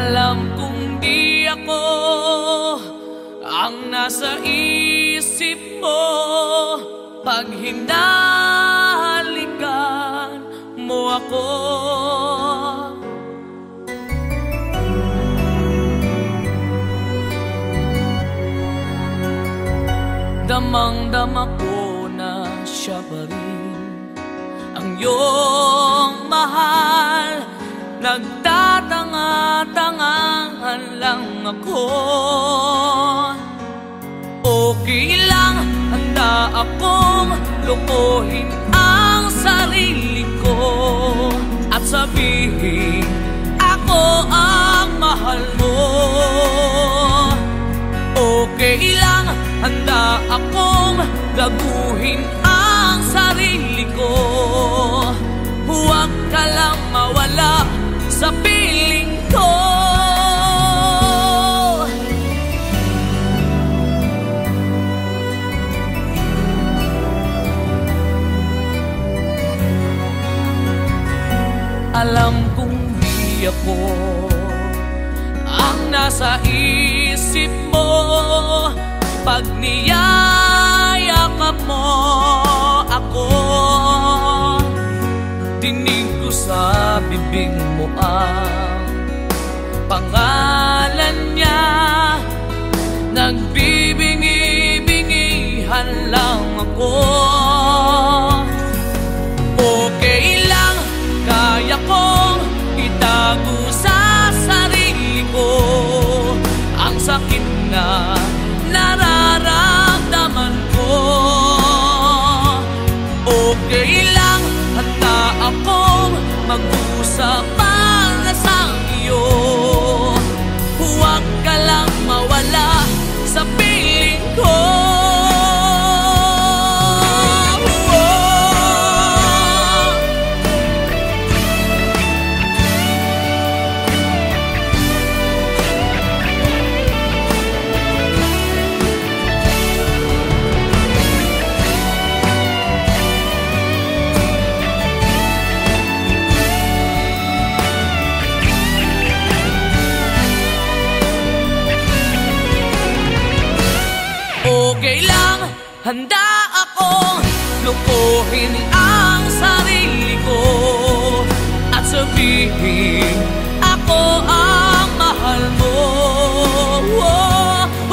Alam kong di ako ang nasa isip mo pag hinahalikan mo ako. Damang-dama ko na siya pa rin ang iyong mahal. Nagtatanga-tangahan lang ako. Okay lang, handa akong lukuhin ang sarili ko at sabihin ako ang mahal mo. Okay lang, handa akong gaguhin ang sarili ko. Huwag ka lang mawala sa piling ko. Alam kong di ako ang nasa isip mo pag niyayakap mo ako. Dinig ko sa bibig mo ang pangalan niya. Nagbibingi-bingihan lang ako. Okay lang, kaya kong itago sa sarili ko ang sakit na nararamdaman ko. Okay lang, handa akong mag-usap para sa iyo. Huwag ka lang mawala sa piling ko. Okay lang, handa akong lukuhin ang sarili ko at sabihin ako ang mahal mo.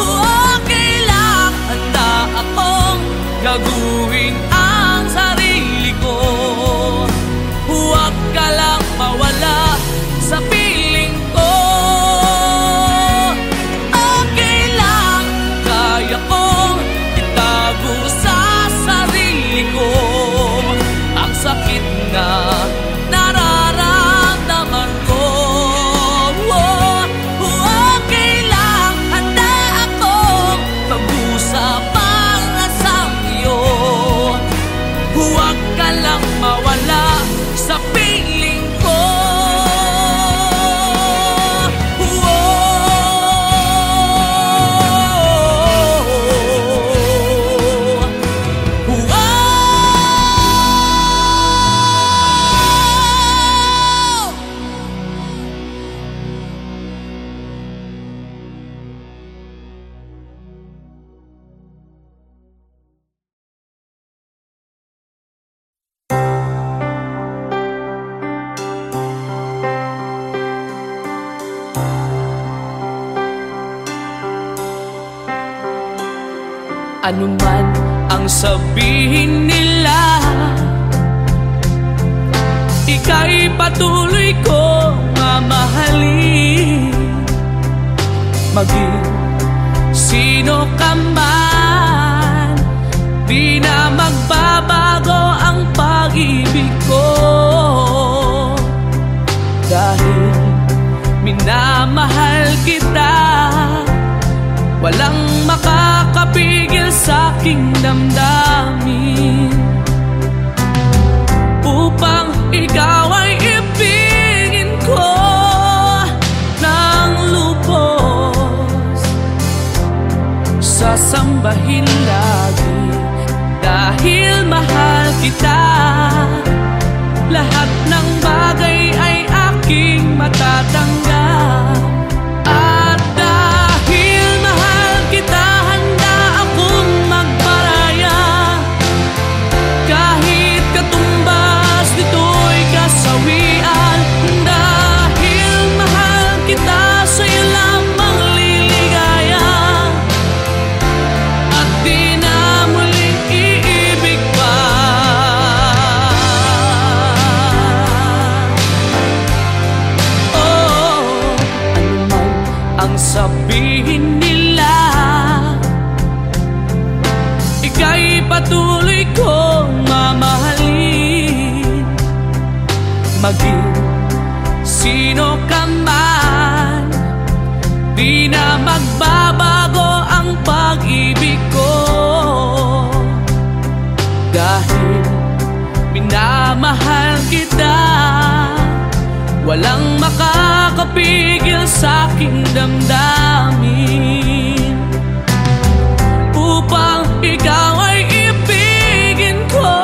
Okay lang, handa akong gaguhin ang sarili ko. Huwag ka lang mawala sa piling ko. Okay lang, kaya kong itago sa sarili ko ang sakit na nararamdaman ko. Okay lang, handa akong mag-usap para sa iyo. Huwag ka lang mawala sa piling ko. Ano man ang sabihin nila, ika'y patuloy ko mamahalin. Maging sino ka man, di na magbabago ang pag-ibig ko. Dahil minamahal kita, walang makakapigil sa aking damdamin. Upang ikaw ay ibigin ko ng lubos, sasambahin lagi dahil mahal kita. Lahat ng bagay ay aking matatanggap. sabihin nila, ika'y patuloy kong mamahalin. Maging sino ka man, di na magbabago ang pag-ibig ko. Dahil minamahal kita, walang makakapigil sa aking damdamin. Upang ikaw ay ibigin ko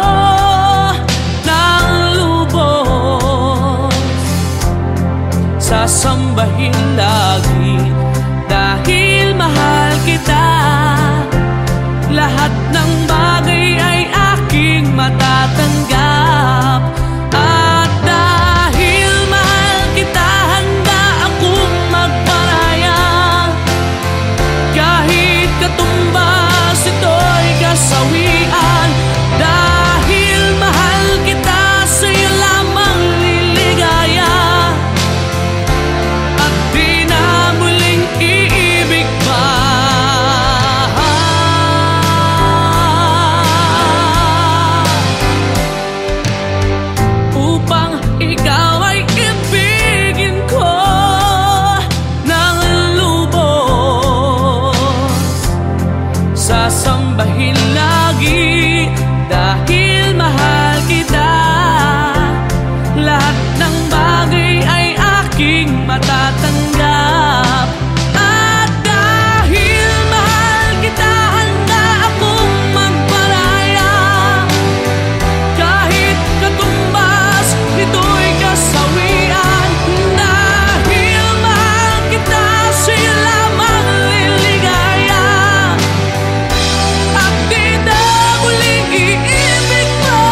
ng lubos, sasambahin lagi dahil mahal kita. Lahat ng bagay ay aking matatanggap. At dahil mahal kita, handa akong magparaya. Kahit katumbas ito'y kasawian. Dahil mahal kita, sa'yo lamang liligaya. At di na muling iibig pa. Upang ikaw ay ibigin ko ng lubos, sasambahin lagi dahil mahal kita. Lahat ng bagay ay aking matatanggap. At dahil mahal kita, handa akong magparaya. Kahit katumbas nito'y kasawian. Dahil mahal kita, sa'yo lamang liligaya. At di na muling iibig pa.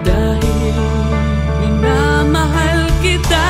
Dahil minamahal kita.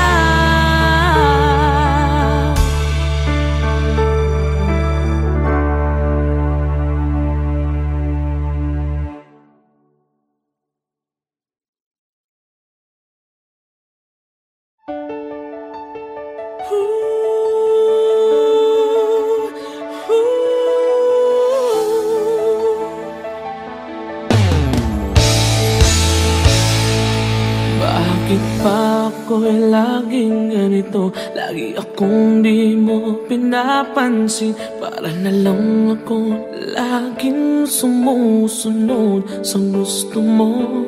Bakit pa ako'y laging ganito? Lagi akong di mo pinapansin. Para na lang ako laging sumusunod sa gusto mo.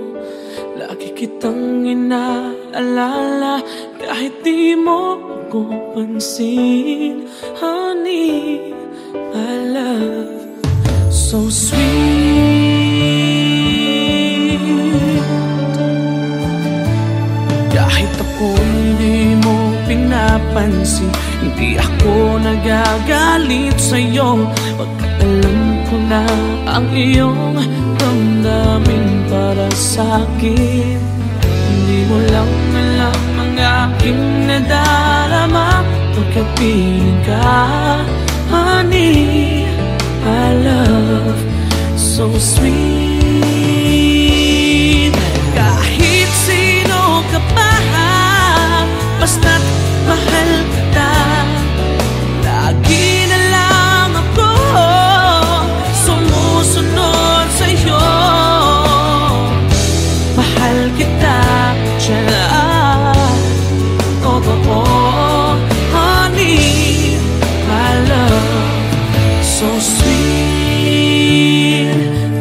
Lagi kitang inaalala kahit di mo ako pansin. Honey, my love, so sweet. Kahit ako hindi mo pinapansin, hindi ako nagagalit sa'yo. Pagkat alam ko na ang iyong damdamin para sa'kin. Hindi mo lang alam ang aking nadarama pagkapiling ka. Honey, my love, so sweet. Kahit sino ka pa, basta't mahal kita. Lagi na lang ako sumusunod sa'yo. Mahal kita, tiyan. Totoo, honey, my love, so sweet.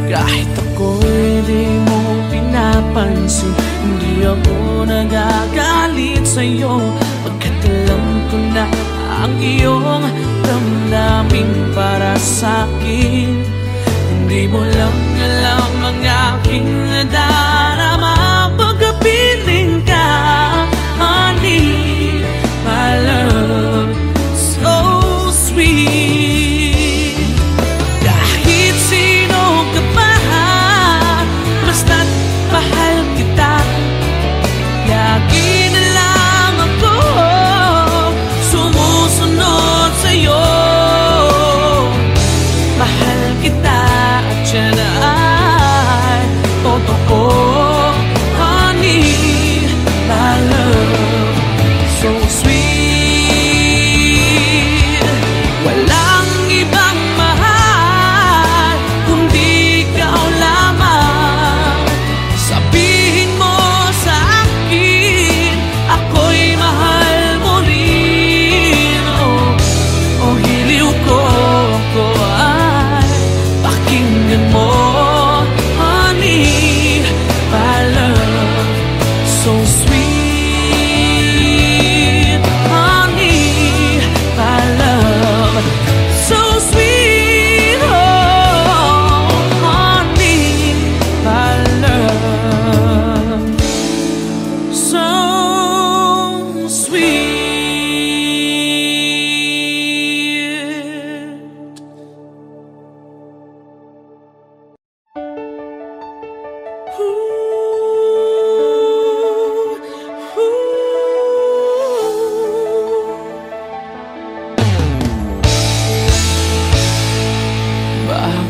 Kahit ako'y di mo pinapansin, hindi ako nagagalit sa'yo. Pagkat alam ko na ang iyong damdamin para sa'kin. Hindi mo lang alam ang aking nadarama pagkapiling ka. Honey, my love, so sweet. Kahit sino ka pa, basta't mahal kita. Lagi na lang ako sumusunod sa'yo. Mahal kita at siya na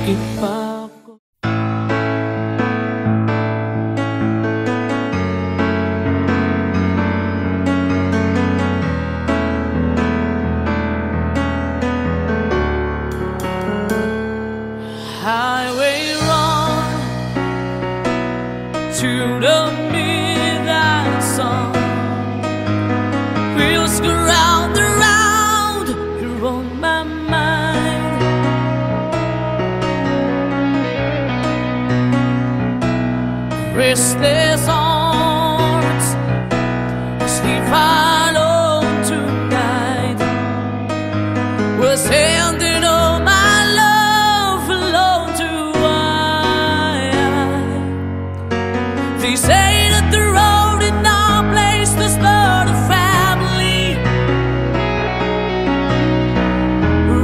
Bakit pa ako highway run to the midnight sun, wheels go round and round, you're on my mind. Restless arms sleep alone tonight, was handing all my love alone to I. They say that the road in our place does not a family,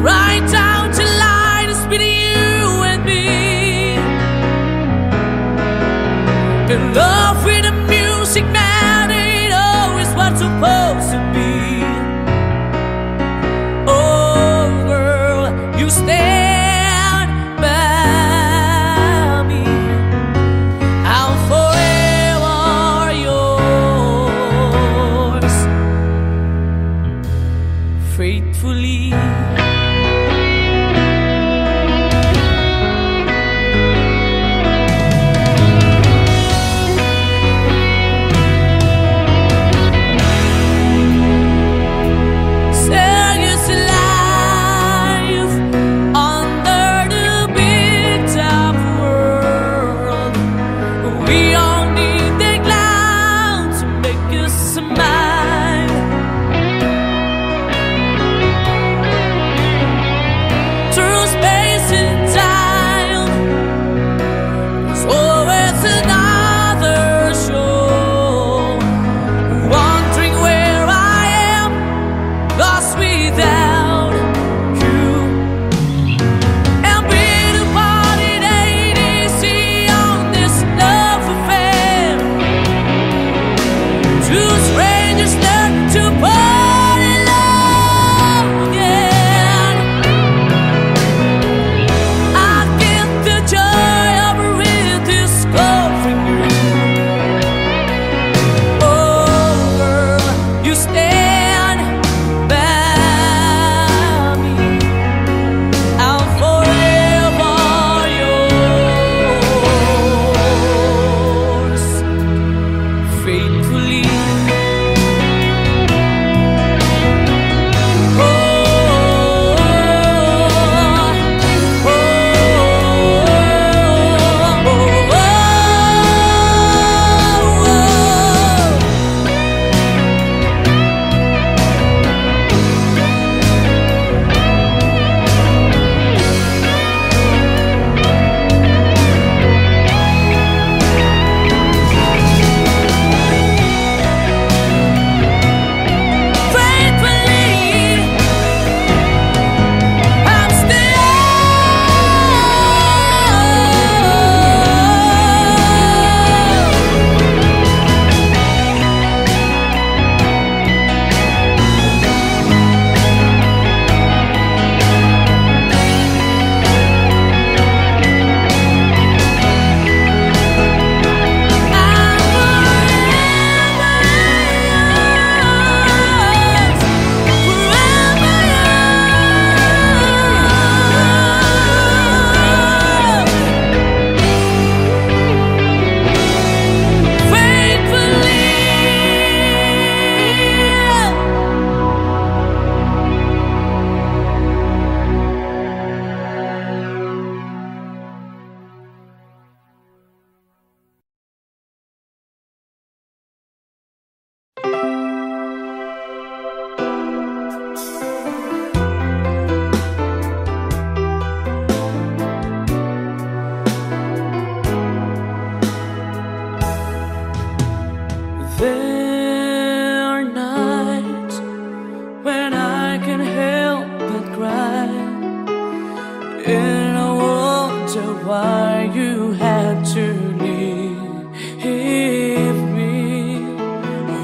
right down to line is between you and me. And love with the music, man, ain't always what's supposed to be. Oh girl, you stand by me, I'm forever yours, faithfully.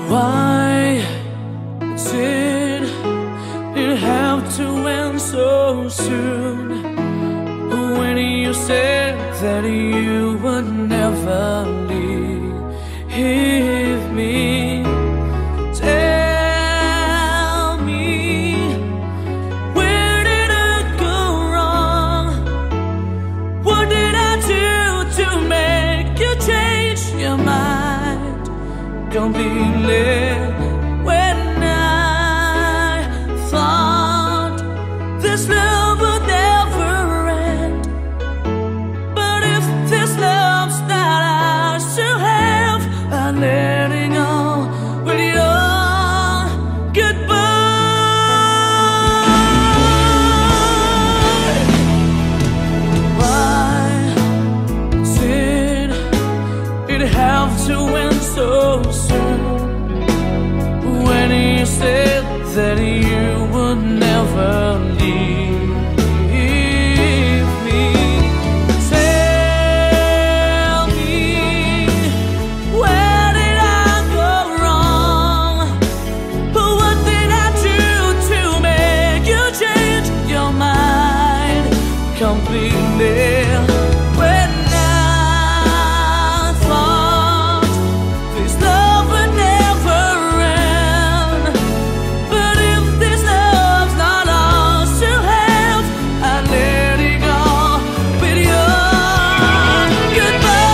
Why did it have to end so soon? When you said that you would never leave me. Tell me, where did I go wrong? What did I do to make you change your mind completely? When I thought this love would never end, but if this love's not ours to have, I'm letting go with your goodbye. Why did it have to end so soon? When you said that you would never leave me. Tell me, where did I go wrong? What did I do to make you change your mind completely? When I thought this love would never end, but if this love's not ours to have, I let it go with your goodbye.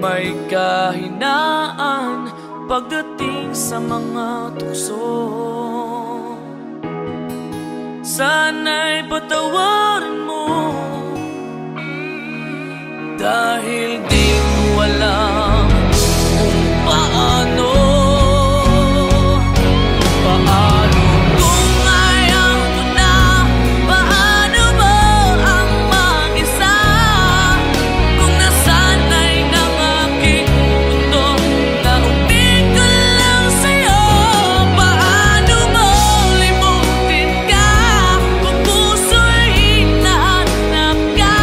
may kahinaan pagdating sa mga tukso. Sana'y patawarin mo, dahil di ko alam kung paano. Kung ayaw ko na, paano mo ang mag-isa? Kung nasanay ng aking mundo na umig ko lang sa'yo, paano mo limutin ka kung puso'y hinahanap ka?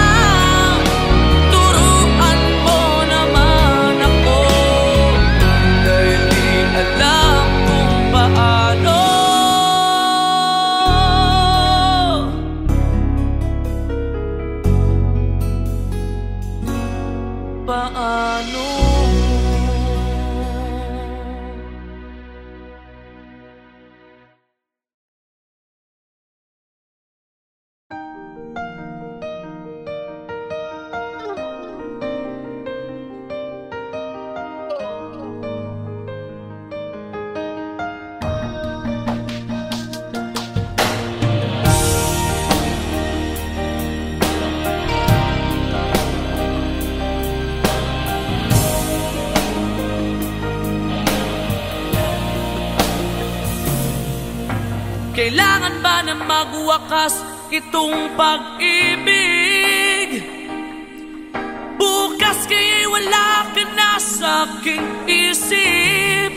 Turuan mo naman ako, dahil di alam kung paano. Paano? Kailangan ba na magwakas itong pag-ibig? Bukas kaya'y wala ka na sa aking isip.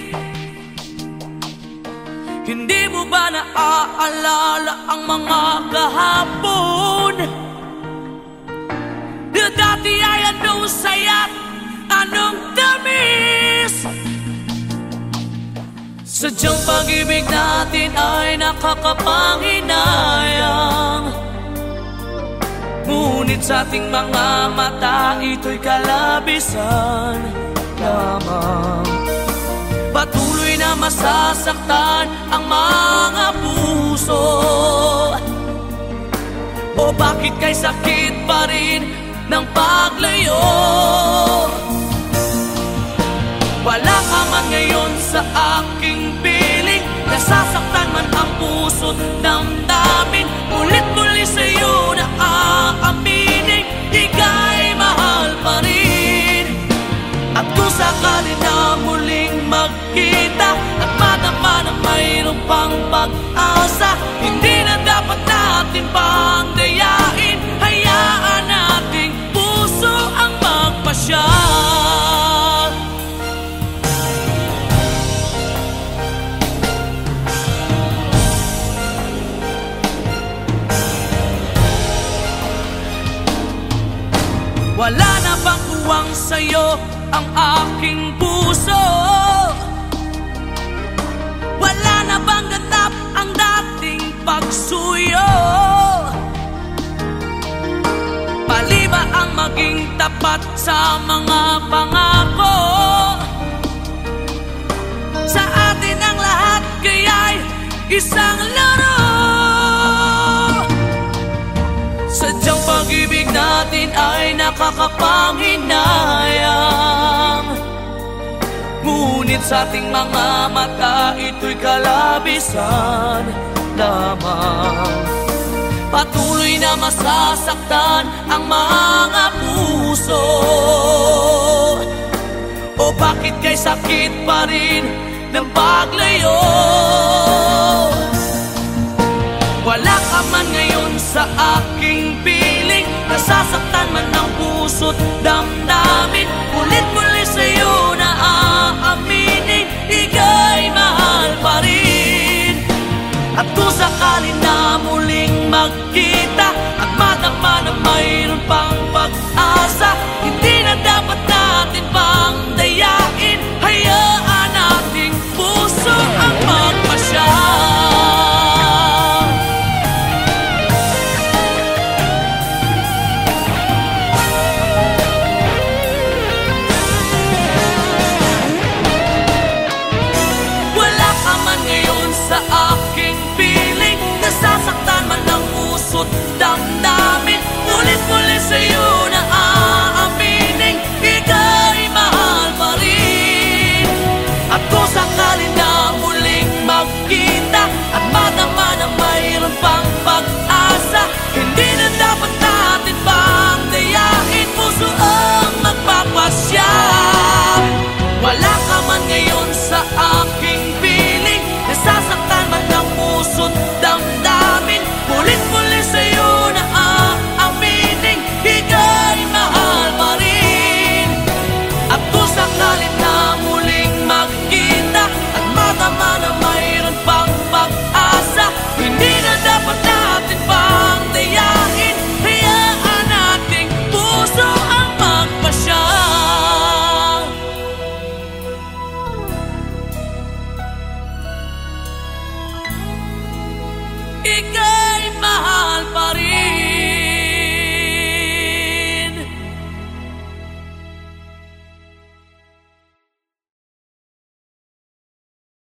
Hindi mo ba naaalala ang mga kahapon? Na dati ay anong saya't anong tamis? Sadyang pag-ibig natin ay nakakapanghinayang, ngunit sa ating mga mata ito'y kalabisan lamang. Patuloy na masasaktan ang mga puso, o bakit kay sakit pa rin ng paglayo? Wala ka man ngayon sa aking piling, nasasaktan man ang puso't damdamin. Ulit-muli sa'yo na aaminin, ika'y mahal pa rin. At kung sakali na muling magkita at madama na mayroong pang pag-asa, hindi na dapat natin pang dayain. Hayaan nating puso ang magpasya. Wala na bang uwang sa'yo ang aking puso? Wala na bang ganap ang dating pagsuyo? Mali ba ang maging tapat sa mga pangako? Sa atin ang lahat kaya'y isang laro. Sadyang pag-ibig natin ay nakakapanghinayang, ngunit sa ating mga mata ito'y kalabisan lamang. Patuloy na masasaktan ang mga puso, o bakit kay sakit pa rin ng paglayo? Wala ka man ngayon sa aking piling, nasasaktan man ang puso't damdamin.